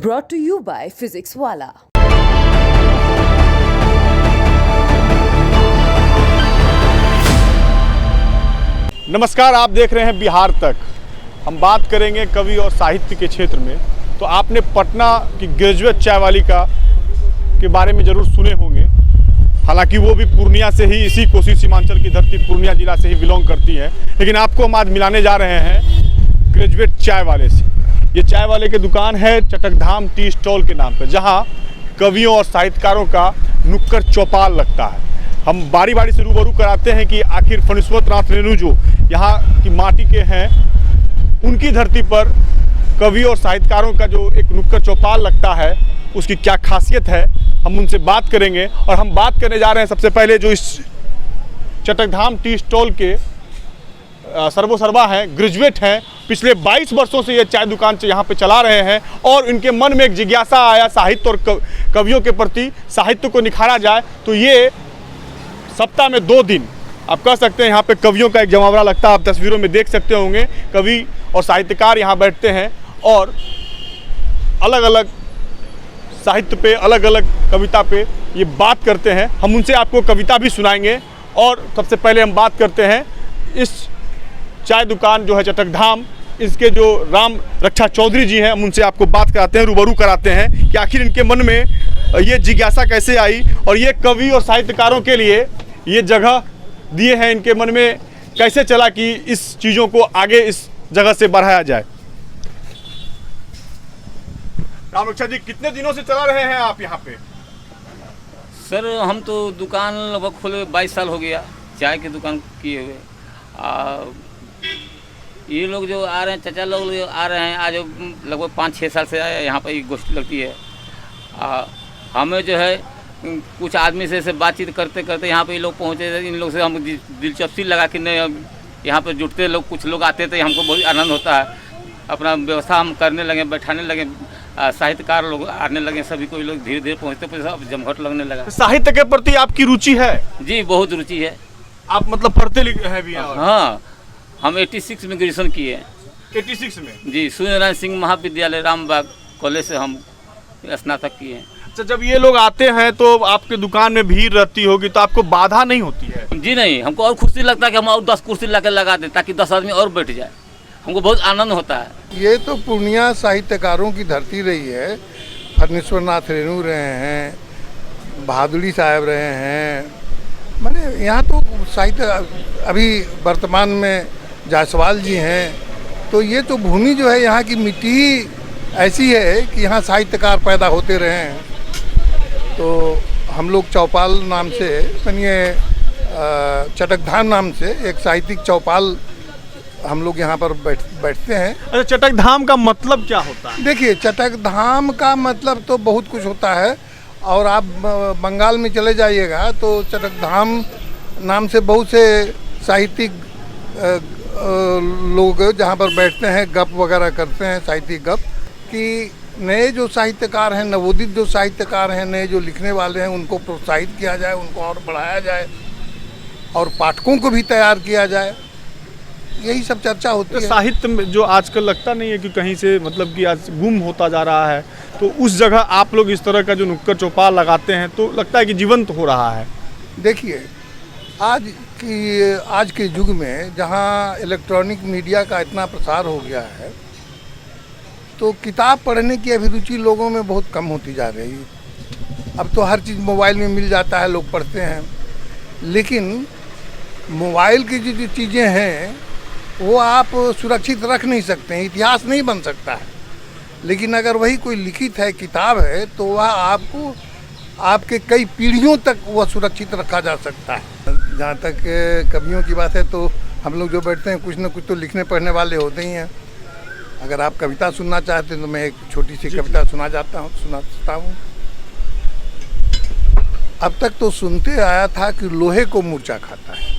brought to you by Physics Wala। नमस्कार, आप देख रहे हैं बिहार तक। हम बात करेंगे कवि और साहित्य के क्षेत्र में। तो आपने पटना की ग्रेजुएट चाय वाली के बारे में ज़रूर सुने होंगे। हालांकि वो भी पूर्णिया से ही, इसी कोसी सीमांचल की धरती पूर्णिया जिला से ही बिलोंग करती है। लेकिन आपको हम आज मिलाने जा रहे हैं ग्रेजुएट चाय वाले से। ये चाय वाले की दुकान है चटकधाम टी स्टॉल के नाम पर, जहाँ कवियों और साहित्यकारों का नुक्कड़ चौपाल लगता है। हम बारी बारी से रूबरू कराते हैं कि आखिर फणीश्वर नाथ रेणु जो यहाँ की माटी के हैं, उनकी धरती पर कवि और साहित्यकारों का जो एक नुक्कड़ चौपाल लगता है, उसकी क्या खासियत है, हम उनसे बात करेंगे। और हम बात करने जा रहे हैं सबसे पहले जो इस चटकधाम टी स्टॉल के सर्वोसर्वा हैं, ग्रेजुएट हैं। पिछले 22 वर्षों से ये चाय दुकान यहाँ पे चला रहे हैं और इनके मन में एक जिज्ञासा आया साहित्य और कवियों के प्रति, साहित्य को निखारा जाए। तो ये सप्ताह में 2 दिन आप कह सकते हैं यहाँ पे कवियों का एक जमावड़ा लगता है। आप तस्वीरों में देख सकते होंगे, कवि और साहित्यकार यहाँ बैठते हैं और अलग अलग साहित्य पे, अलग अलग कविता पे ये बात करते हैं। हम उनसे आपको कविता भी सुनाएंगे। और सबसे पहले हम बात करते हैं इस चाय दुकान जो है चटकधाम, इसके जो राम रक्षा चौधरी जी हैं, हम उनसे आपको बात कराते हैं, रूबरू कराते हैं कि आखिर इनके मन में ये जिज्ञासा कैसे आई और ये कवि और साहित्यकारों के लिए ये जगह दिए हैं, इनके मन में कैसे चला कि इस चीज़ों को आगे इस जगह से बढ़ाया जाए। राम रक्षा जी, कितने दिनों से चला रहे हैं आप यहाँ पे? सर, हम तो दुकान लगभग खोले 22 साल हो गया, चाय की दुकान किए हुए। ये लोग जो आ रहे हैं, चाचा लोग आ रहे हैं, आज लगभग 5-6 साल से यहाँ पर गोष्ठी लगती है। हमें जो है कुछ आदमी से बातचीत करते करते यहाँ पे ये लोग पहुँचे। इन लोग से हम दिलचस्पी लगा कि नहीं, यहाँ पे जुटते लोग, कुछ लोग आते थे, हमको बहुत आनंद होता है। अपना व्यवस्था हम करने लगे, बैठाने लगे, साहित्यकार लोग आने लगे, सभी कोई लोग धीरे धीरे पहुँचते अब जमघट लगने लगा। साहित्य के प्रति आपकी रुचि है? जी, बहुत रुचि है। आप मतलब पढ़ते लिखे हैं भी? हाँ, हम 86 में ग्रेजुएशन किए हैं। 86 में? जी, सूर्यनारायण सिंह महाविद्यालय रामबाग कॉलेज से हम स्नातक किए हैं। अच्छा, जब ये लोग आते हैं तो आपके दुकान में भीड़ रहती होगी, तो आपको बाधा नहीं होती है? जी नहीं, हमको और खुशी लगता है कि हम और 10 कुर्सी लाकर लगा दें ताकि 10 आदमी और बैठ जाए। हमको बहुत आनंद होता है। ये तो पूर्णिया साहित्यकारों की धरती रही है। फणीश्वर नाथ रेणु रहे हैं, बहादुरी साहब रहे हैं, मैंने यहाँ तो साहित्य अभी वर्तमान में जायसवाल जी हैं। तो ये तो भूमि जो है, यहाँ की मिट्टी ही ऐसी है कि यहाँ साहित्यकार पैदा होते रहे हैं। तो हम लोग चौपाल नाम से, ये चटकधाम नाम से एक साहित्यिक चौपाल हम लोग यहाँ पर बैठते हैं। अच्छा, चटकधाम का मतलब क्या होता है? देखिए, चटकधाम का मतलब तो बहुत कुछ होता है। और आप बंगाल में चले जाइएगा तो चटकधाम नाम से बहुत से साहित्यिक लोग जहाँ पर बैठते हैं, गप वगैरह करते हैं, साहित्यिक गप, कि नए जो साहित्यकार हैं, नवोदित जो साहित्यकार हैं, नए जो लिखने वाले हैं, उनको प्रोत्साहित किया जाए, उनको और बढ़ाया जाए और पाठकों को भी तैयार किया जाए। यही सब चर्चा होती है। साहित्य में जो आजकल लगता नहीं है कि कहीं से मतलब कि आज गुम होता जा रहा है, तो उस जगह आप लोग इस तरह का जो नुक्कड़ चौपाल लगाते हैं तो लगता है कि जीवंत हो रहा है। देखिए, आज के युग में जहाँ इलेक्ट्रॉनिक मीडिया का इतना प्रसार हो गया है, तो किताब पढ़ने की अभिरुचि लोगों में बहुत कम होती जा रही है। अब तो हर चीज़ मोबाइल में मिल जाता है, लोग पढ़ते हैं। लेकिन मोबाइल की जो चीज़ें हैं वो आप सुरक्षित रख नहीं सकते हैं, इतिहास नहीं बन सकता है। लेकिन अगर वही कोई लिखित है, किताब है, तो वह आपको आपके कई पीढ़ियों तक वह सुरक्षित रखा जा सकता है। जहाँ तक कवियों की बात है, तो हम लोग जो बैठते हैं, कुछ न कुछ तो लिखने पढ़ने वाले होते ही हैं। अगर आप कविता सुनना चाहते हैं तो मैं एक छोटी सी कविता सुनाता हूँ। अब तक तो सुनते आया था कि लोहे को मूर्छा खाता है,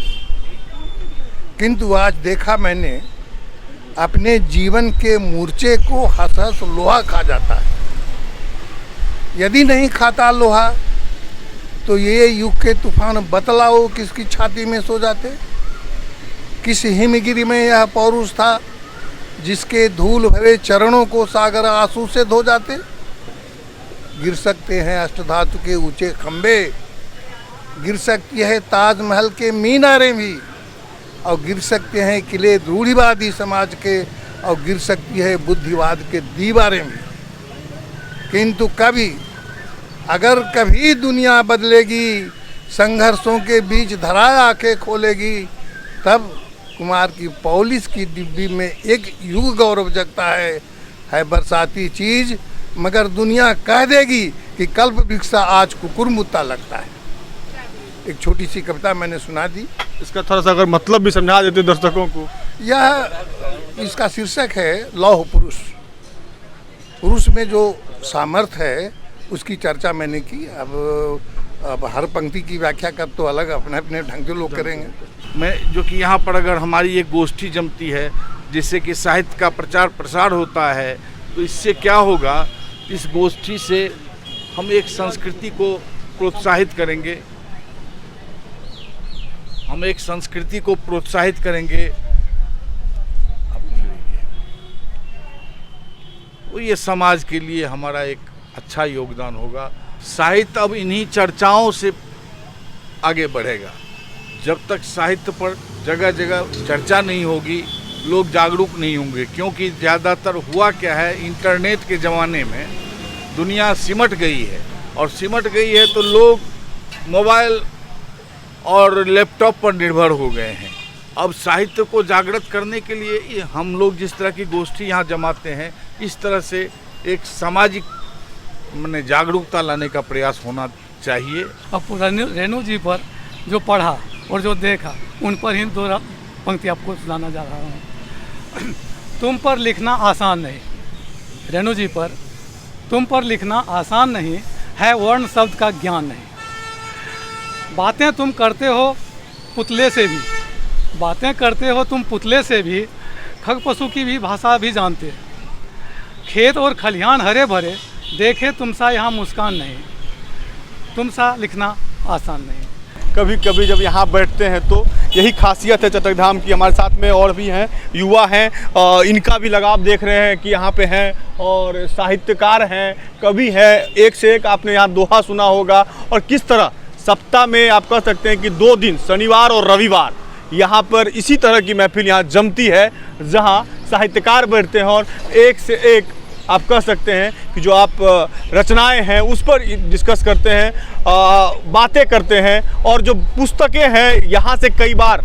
किंतु आज देखा मैंने अपने जीवन के मूर्छे को हंस हंस लोहा खा जाता है। यदि नहीं खाता लोहा तो ये युग के तूफान बतलाओ किसकी छाती में सो जाते। किस हिमगिरी में यह पौरुष था जिसके धूल भरे चरणों को सागर आंसू से धो जाते। गिर सकते हैं अष्टधातु के ऊंचे खंबे, गिर सकती है ताजमहल के मीनारें भी, और गिर सकते हैं किले रूढ़िवादी समाज के, और गिर सकती है बुद्धिवाद के दीवारें भी। किंतु अगर कभी दुनिया बदलेगी, संघर्षों के बीच धराए आंखें खोलेगी, तब कुमार की पॉलिश की डिब्बी में एक युग गौरव जगता है बरसाती चीज, मगर दुनिया कह देगी कि कल्प वृक्षा आज कुकुरमुत्ता लगता है। एक छोटी सी कविता मैंने सुना दी। इसका थोड़ा सा अगर मतलब भी समझा देते दर्शकों को। इसका शीर्षक है लौह पुरुष। पुरुष में जो सामर्थ्य है उसकी चर्चा मैंने की। अब हर पंक्ति की व्याख्या कर तो अलग अपने अपने ढंग से लोग करेंगे। मैं जो कि यहाँ पर अगर हमारी एक गोष्ठी जमती है जिससे कि साहित्य का प्रचार प्रसार होता है, तो इससे क्या होगा, इस गोष्ठी से हम एक संस्कृति को प्रोत्साहित करेंगे, हम एक संस्कृति को प्रोत्साहित करेंगे। तो ये समाज के लिए हमारा एक अच्छा योगदान होगा। साहित्य अब इन्हीं चर्चाओं से आगे बढ़ेगा। जब तक साहित्य पर जगह जगह चर्चा नहीं होगी, लोग जागरूक नहीं होंगे, क्योंकि ज़्यादातर हुआ क्या है, इंटरनेट के ज़माने में दुनिया सिमट गई है, और सिमट गई है तो लोग मोबाइल और लैपटॉप पर निर्भर हो गए हैं। अब साहित्य को जागृत करने के लिए हम लोग जिस तरह की गोष्ठी यहाँ जमाते हैं, इस तरह से एक सामाजिक मैंने जागरूकता लाने का प्रयास होना चाहिए। अब रेणु जी पर जो पढ़ा और जो देखा, उन पर ही दो पंक्ति आपको सुनाना जा रहा हूँ। तुम पर लिखना आसान नहीं, रेणु जी पर, तुम पर लिखना आसान नहीं है, वर्ण शब्द का ज्ञान नहीं। बातें तुम करते हो पुतले से भी, बातें करते हो तुम पुतले से भी, खग पशु की भी भाषा भी जानते हैं। खेत और खलिहान हरे भरे, देखे तुम सा यहाँ मुस्कान नहीं, तुम सा लिखना आसान नहीं। कभी कभी जब यहाँ बैठते हैं तो यही खासियत है चट्टग्राम की। हमारे साथ में और भी हैं, युवा हैं, इनका भी लगाव देख रहे हैं कि यहाँ पे हैं, और साहित्यकार हैं, कवि हैं, एक से एक। आपने यहाँ दोहा सुना होगा, और किस तरह सप्ताह में आप कह सकते हैं कि 2 दिन, शनिवार और रविवार, यहाँ पर इसी तरह की महफिल यहाँ जमती है, जहाँ साहित्यकार बैठते हैं और एक से एक आप कह सकते हैं कि जो आप रचनाएं हैं उस पर डिस्कस करते हैं, बातें करते हैं। और जो पुस्तकें हैं यहाँ से कई बार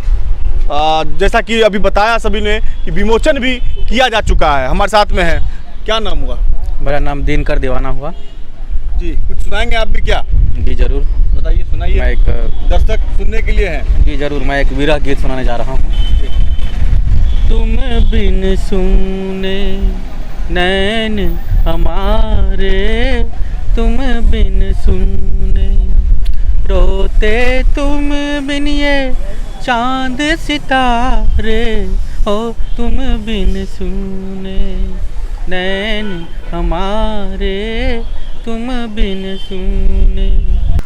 जैसा कि अभी बताया सभी ने कि विमोचन भी किया जा चुका है। हमारे साथ में है, क्या नाम हुआ? मेरा नाम दिनकर दीवाना हुआ जी। कुछ सुनाएंगे आप भी क्या? जी जरूर, बताइए, सुनाइए। मैं एक दर्शक सुनने के लिए हैं। जी जरूर, मैं एक विरह गीत सुनाने जा रहा हूँ। तुम बिन सुने नैन हमारे, तुम बिन सुने रोते, तुम बिन ये चांद सितारे, ओ तुम बिन सुने नैन हमारे, तुम बिन सुने।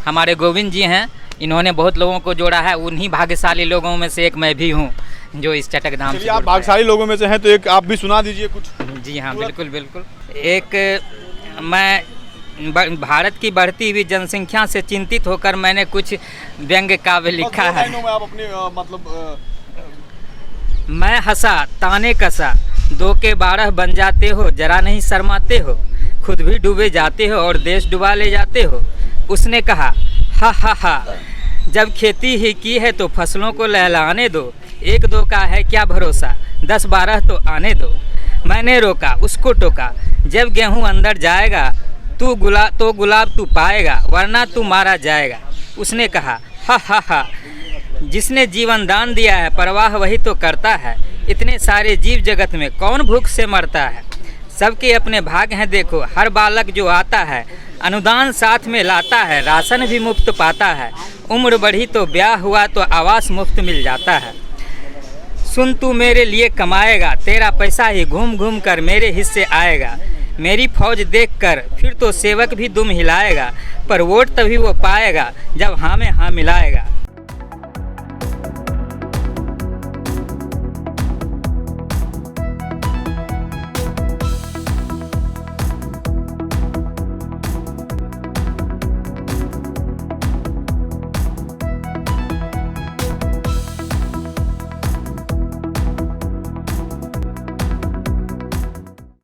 हमारे गोविंद जी हैं, इन्होंने बहुत लोगों को जोड़ा है। उन्हीं भाग्यशाली लोगों में से एक मैं भी हूँ जो इस चट्टग्राम से। आप भाग्यशाली लोगों में से हैं, तो एक आप भी सुना दीजिए कुछ। जी हाँ, बिल्कुल बिल्कुल। एक मैं भारत की बढ़ती हुई जनसंख्या से चिंतित होकर मैंने कुछ व्यंग्य काव्य लिखा है। आप अपने मतलब मैं हंसा ताने कसा, 2 के 12 बन जाते हो, जरा नहीं शर्माते हो, खुद भी डूबे जाते हो और देश डुबा ले जाते हो। उसने कहा हा हा हा, जब खेती ही की है तो फसलों को लहलाने दो, 1-2 का है क्या भरोसा, 10-12 तो आने दो। मैंने रोका, उसको टोका, जब गेहूं अंदर जाएगा तू गुलाब तू पाएगा, वरना तू मारा जाएगा। उसने कहा हा हा हा, जिसने जीवन दान दिया है परवाह वही तो करता है, इतने सारे जीव जगत में कौन भूख से मरता है। सबके अपने भाग हैं देखो, हर बालक जो आता है अनुदान साथ में लाता है, राशन भी मुफ्त पाता है, उम्र बढ़ी तो ब्याह हुआ तो आवास मुफ्त मिल जाता है। सुन तू मेरे लिए कमाएगा, तेरा पैसा ही घूम घूम कर मेरे हिस्से आएगा। मेरी फौज देखकर फिर तो सेवक भी दुम हिलाएगा, पर वोट तभी वो पाएगा जब हाँ में हाँ मिलाएगा।